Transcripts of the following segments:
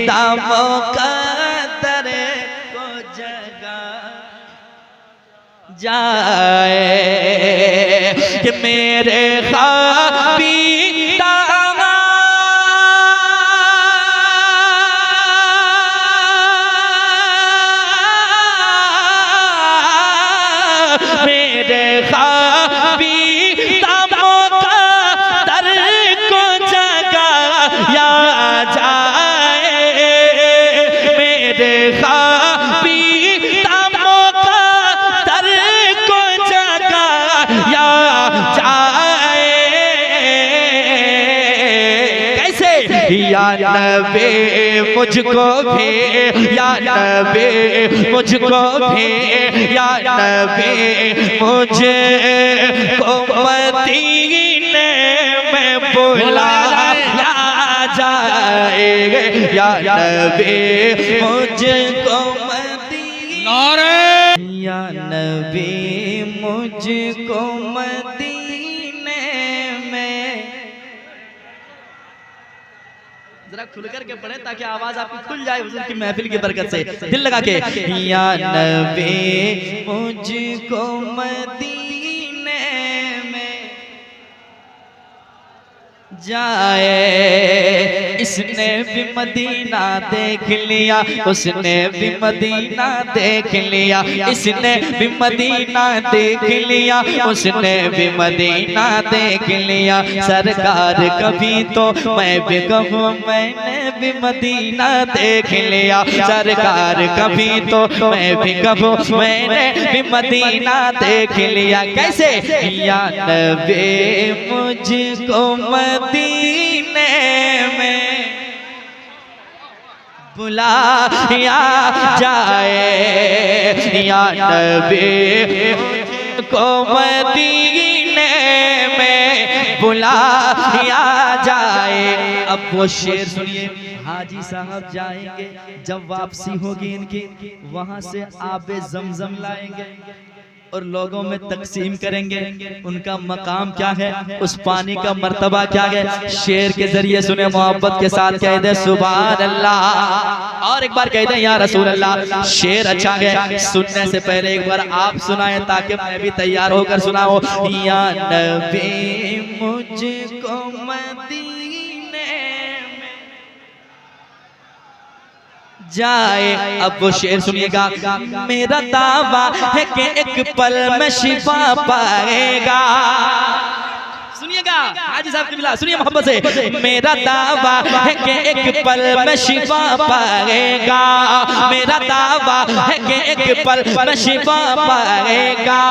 दामों का दर को जगा जाए कि मेरे ख्वाबी मेरे ख्वाबी दामों का दर को जगा या जाए मेरे ख्वाबी दामों का दर को जगा या जाए कैसे या नबी मुझको भी या नबी मुझको भी या नबी मुझको मदीने में बुलाया जाए या नबी मुझको मदीने या नबी मुझको मदीने में। जरा खुल करके पढ़े ताकि आवाज आपकी खुल जाए हुजूर की महफिल की बरकत से। दिल लगा के या नबी मुझको मदीने में जाए इसने भी मदीना देख लिया उसने भी मदीना देख लिया इसने भी मदीना देख लिया उसने भी मदीना देख लिया सरकार कभी तो मैं भी कहूँ मैंने भी मदीना देख लिया सरकार कभी तो मैं भी कहूँ मैंने भी मदीना देख लिया कैसे या नबी मुझको मदीने में बुलाया जाए या नबी को मदीने में बुलाया जाए। अब वो शेर सुनिए हाजी साहब जाएंगे जब वापसी होगी इनकी वहां से आबे ज़मज़म लाएंगे और लोगों में तकसीम करेंगे। उनका मकाम क्या है उस पानी का मर्तबा क्या है शेर के जरिए सुने मोहब्बत के साथ कह दे सुभान अल्लाह और एक बार कह दे या रसूल अल्लाह। शेर अच्छा है सुनने से पहले एक बार आप सुनाएं ताकि मैं भी तैयार होकर सुनाऊं। या नबी मुझको मदीने में जाए। अब वो शेर सुनिएगा मेरा दावा है कि एक पल में शिफा पाएगा। सुनिएगा हाजी साहब की बिला सुनिए मोहब्बत से मेरा दावा है कि एक पल में शिफा पाएगा मेरा दावा है कि एक पल में शिफा पाएगा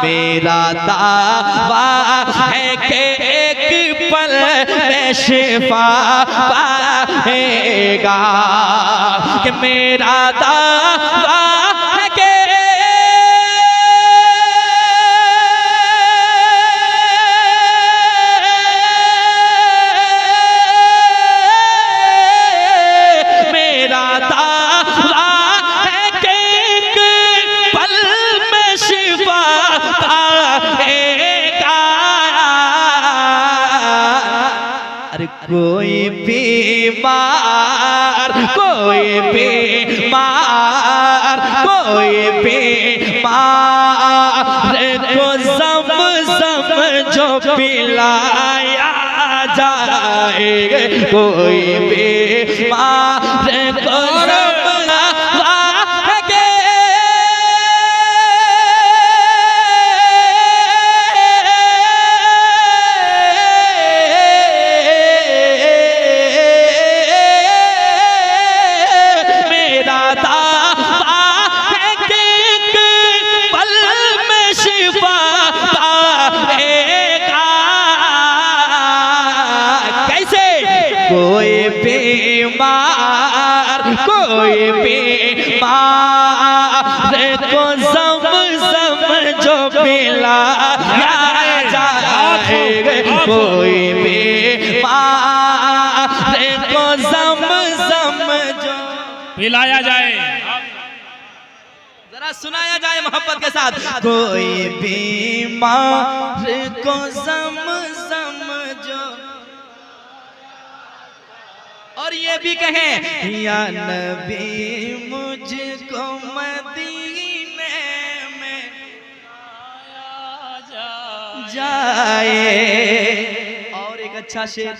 मेरा दावा है कि एक पल में शिफा पाएगा कि मेरा दावा है कि मेरा दावा है कि एक पल में शिफा पाएगा। अरे कोई बीमार कोई बीमार को ज़मज़म जो पिलाया जाए कोई बीमार को कोई बीमार को ज़मज़म जो पिलाया जाए कोई बीमार को ज़मज़म जो पिलाया जाए जरा सुनाया जाए मोहब्बत के साथ कोई बीमार को ज़मज़म जो और ये भी कहें या नबी मुझको मदीने में जाए। और एक अच्छा शेर,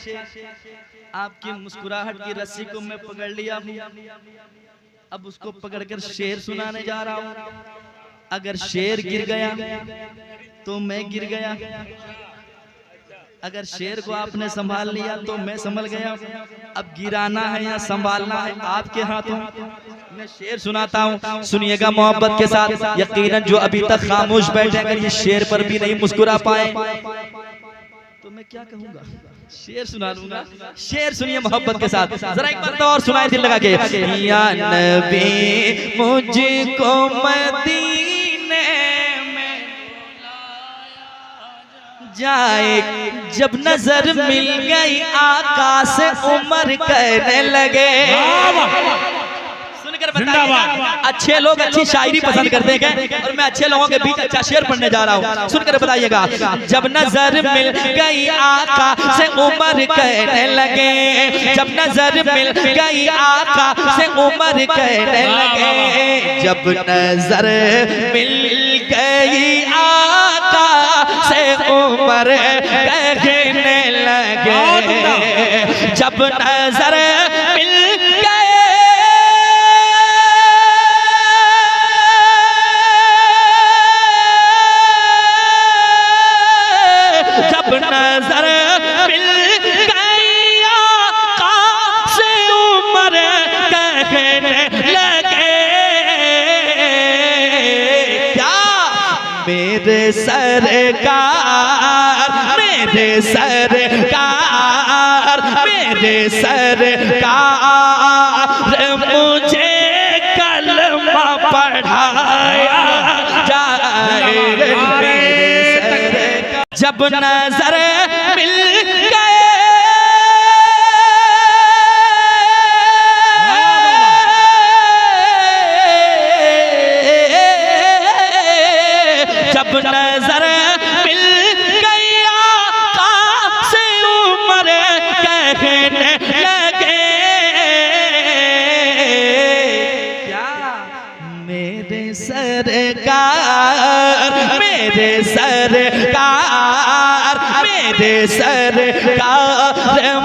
आपकी मुस्कुराहट की रस्सी को मैं पकड़ लिया हूँ, अब उसको पकड़कर शेर सुनाने जा रहा हूँ। अगर शेर गिर गया तो मैं गिर गया, अगर शेर को आपने संभाल लिया तो मैं संभल गया। अब गिराना है या संभालना है आपके हाथों। मैं शेर सुनाता हूँ, सुनिएगा मोहब्बत के साथ। यकीनन जो अभी तक खामोश बैठे, अगर ये शेर पर भी नहीं मुस्कुरा पाए तो मैं क्या कहूँगा, शेर सुना लूंगा। शेर सुनिए मोहब्बत के साथ, जरा एक बार तो और सुनाए दिल लगा के। या नबी मुझको मदीने में जाए, जब नजर मिल गई आका से उमर कहने लगे। सुनकर बताइएगा, अच्छे लोग अच्छी शायरी पसंद करते हैं और मैं अच्छे लोगों के बीच अच्छा शेर पढ़ने जा रहा हूँ। सुनकर बताइएगा, जब नजर मिल गई आका से उमर कहने लगे, जब नजर मिल गई आका से उमर कहने लगे, जब नजर मिल गई आका से उमर कहने लगे, जब नजर मिल नजर मिल गई आका से उमर कहने लगे, क्या मेरे सरकार, मेरे सरकार, मेरे सरकार मुझे कलमा पढ़ाया जाए। जब नजर मिल गए जब नजर मिल गई आका से उमर कहने लगे, क्या मेरे सरकार, मेरे सरकार, मेरे सरकार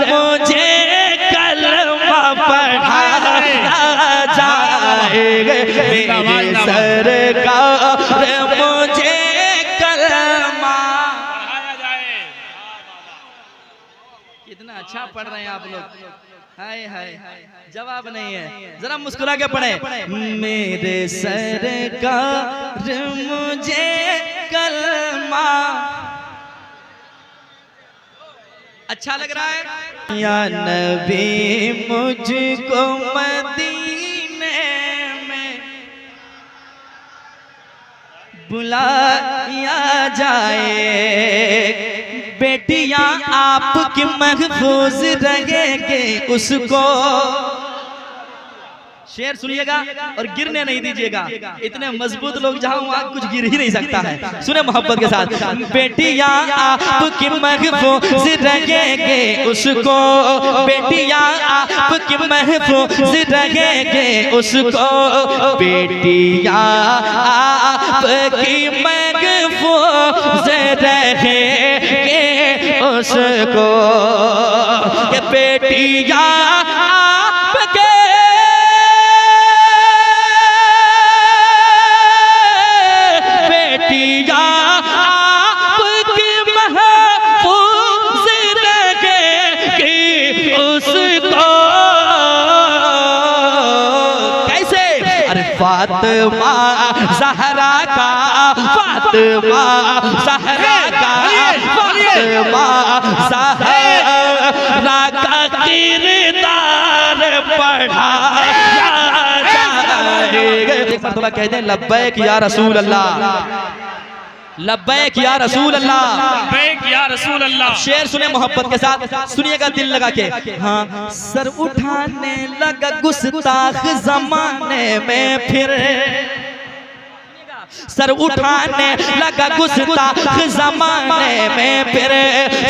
मुझे कलमा पढ़ाया जाएगा, मेरे सरकार मुझे कलमा पढ़ाया जाए। कितना अच्छा पढ़ रहे हैं आप लोग, हाय हाय जवाब नहीं है, जरा मुस्कुरा के पढ़े। मेरे सरकार मुझे कलमा, अच्छा लग रहा है। या नबी मुझको मदीने में बुलाया जाए, बेटियां आपकी महफूज रहेंगे उसको। शेर सुनिएगा और गिरने नहीं दीजिएगा, इतने मजबूत लोग जहां वहां कुछ गिर ही नहीं सकता है। सुने मोहब्बत के साथ, बेटियां आपकी महफूज रहेंगे उसको, बेटियां आपकी महफूज रहेंगे उसको, बेटियां आपकी महफूज रहेंगे उसको, ये बेटियां आपके फातिमा ज़हरा का, फातिमा ज़हरा का, फातिमा ज़हरा का किरदार पढ़ाया जाएगा। एक मरतबा कह दें लब्बैक या रसूल अल्लाह, लब्बैक या रसूल अल्लाह, लब्बैक या रसूल अल्लाह। शेर सुने मोहब्बत के साथ, सुनिएगा दिल लगा के। हाँ, सर उठाने लगा गुस्ताख जमाने में फिर, सर उठाने लगा गुस्ताख ज़माने में फिर,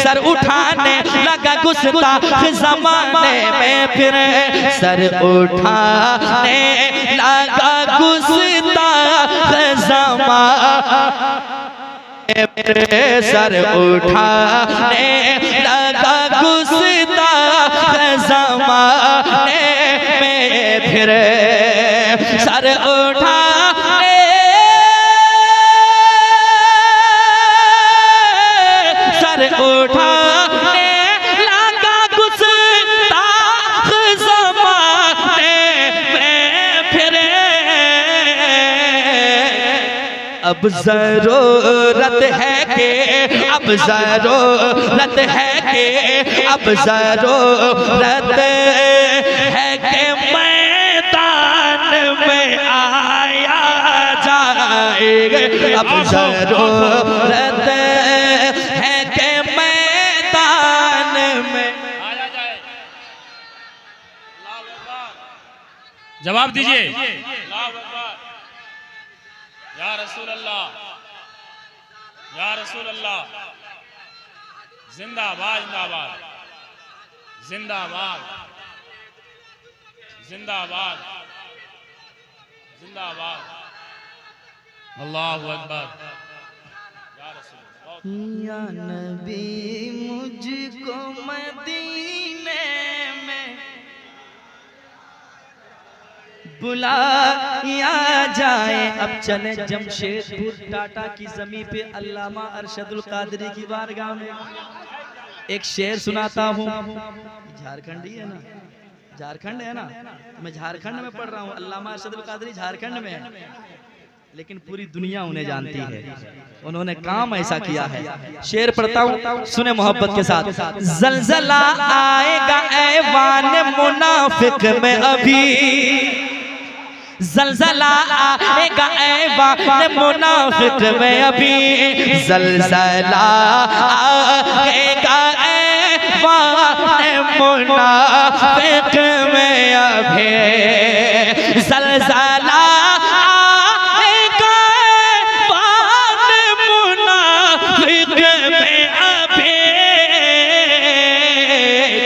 सर उठाने लगा गुस्ताख ज़माने में फिर, सर उठाने लगा गुस्ताख ज़माने में, सर उठाने लगा गुस्ताख ज़माने में फिर, सर उठाने उठाने लगा गुस्ताख ज़माने में फिर, अब ज़रूरत है कि, अब ज़रूरत है कि, अब ज़रूरत है कि मैदान में आया जाएगा, अब ज़रूरत जवाब दीजिए। या रसूल अल्लाह, या रसूल अल्लाह, जिंदाबाद जिंदाबाद जिंदाबाद जिंदाबाद जिंदाबाद, अल्लाहु अकबर। या रसूल, या नबी मुझको मदीने में बुलाया जाए। अब चले जमशेदपुर टाटा की जमीन पे अल्लामा अरशदुल कादरी की बारगाह में एक शेर सुनाता हूँ। झारखंडी है ना, झारखंड है ना, मैं झारखंड में पढ़ रहा हूँ। अल्लामा अरशदुल कादरी झारखंड में है, लेकिन पूरी दुनिया उन्हें जानती है। उन्होंने काम ऐसा किया है। शेर पढ़ता हूँ, सुने मोहब्बत के साथ। जलजला आएगा ऐवान मुनाफिक में अभी, जलजला आएगा ऐवान मुनाफिक में अभी, जलजला आएगा ऐवान मुनाफिक में अभी, जलजला आएगा ऐवान मुनाफिक में अभी।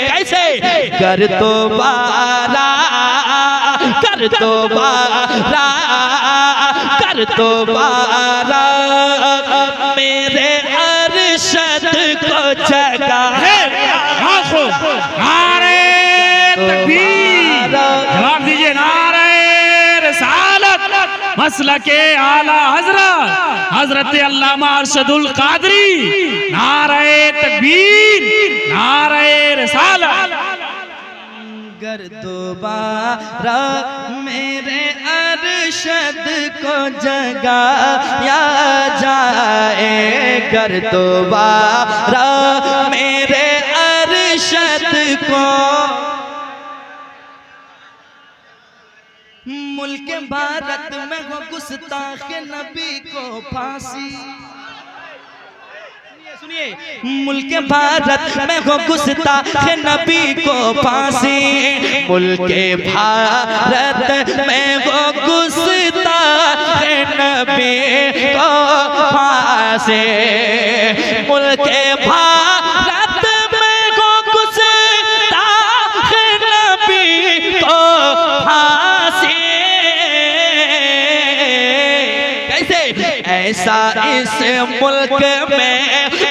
कैसे? कर दोबारा, कर दोबारा, कर दोबारा मेरे अरशद को जगा है। नारे तकबीर, जवाब दीजिए। नारे रिसालत, मसलके आला हजरत हजरत अल्लामा अरशदुल कादरी। नारे तकबीर, नारे रिसालत। कर दोबारा मेरे अरशद को जगाया जाए, कर दोबारा मेरे अरशद को। मुल्क भारत में हो गुस्ताख नबी को फांसी, सुनिए, मुल्क भारत में हो गुस्ताख नबी को फांसी, मुल्क भारत में हो गुस्ताख नबी को फांसी, मुल्क भारत में हो गुस्ताख नबी को फांसी। कैसे? ऐसा इस मुल्क में,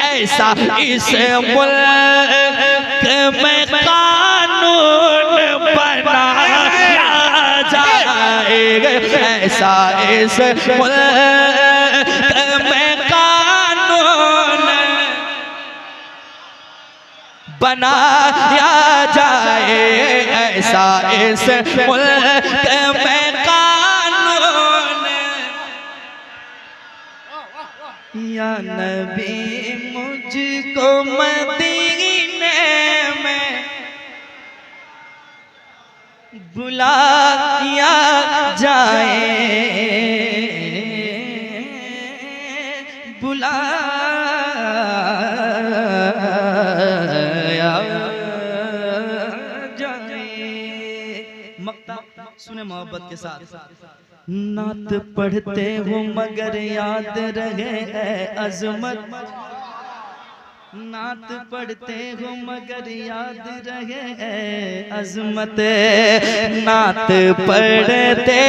ऐसा इस मुल्क में कानून बनाया जाएगा, ऐसा इस मुल्क में कानून बनाया जाए, ऐसा इस मुल्क में कानून। या नबी मुझको मदीने में बुलाया जाए, बुलाया जाए। मक्ता सुने मोहब्बत के साथ। नात पढ़ते हो मगर याद रहे अजमत, नात पढ़ते हो मगर याद रहे अजमत, नात पढ़ते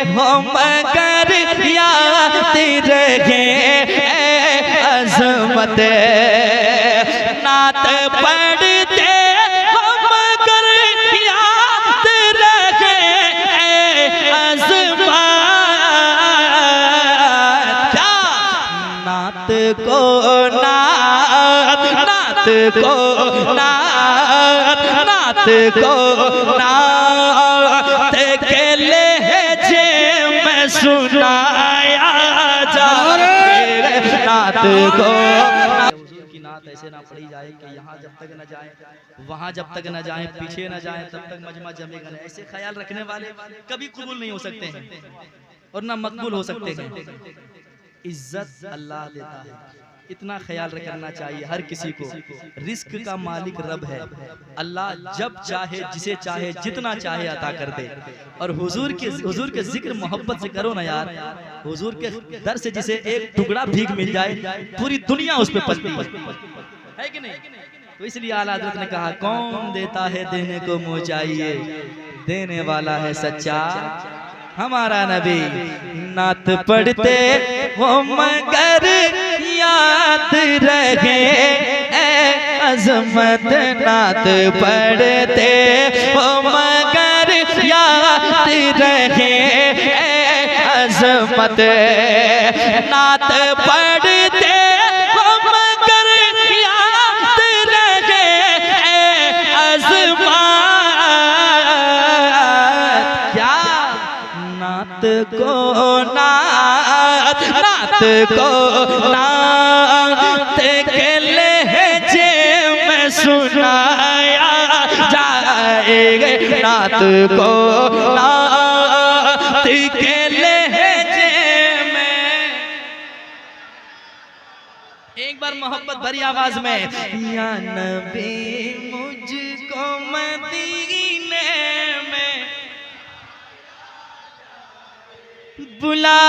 हो मगर याद रहे अजमत, नात पढ़ते हो मगर याद रहे अजमत। नात को नात को नात को नात के लहजे में सुनाया जाए, नात को हुजूर की नात ऐसे ना पढ़ी जाए कि यहाँ जब तक न जाए, वहाँ जब तक न जाए, पीछे न जाए तब तक मजमा जमेगा नहीं। ऐसे ख्याल रखने वाले कभी कबूल नहीं हो सकते हैं और ना मकबूल हो सकते हैं। इज्जत अल्लाह देता है, इतना ख्याल रखना चाहिए हर किसी को। रिस्क का मालिक रब है, अल्लाह जब चाहे जिसे चाहे जितना चाहे अता कर दे। और हुजूर के जिक्र मोहब्बत से करो ना यार, हुजूर के दर से जिसे एक टुकड़ा भीख मिल जाए पूरी दुनिया उस पर पलती है कि नहीं। तो इसलिए आला हज़रत ने कहा कौन देता है देने को मुँह चाहिए, देने वाला है सच्चा हमारा नबी। नात पढ़ते हो मगर याद रहे अजमत, नात पढ़ते हो मगर याद रहे अजमत, नात पढ़ते हो मगर याद रहे अजमत। क्या नात को नात को नात के लहजे में सुनाया जाएगा, नात को नात के लहजे में। एक बार मोहब्बत भरी आवाज में, या नबी मुझको मदीने में बुला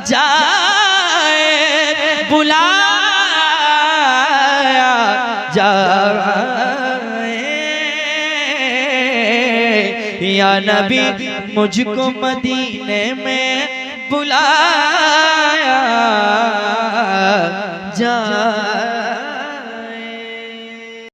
जाए, बुलाया जाए। या नबी मुझको मदीने में बुलाया जाए।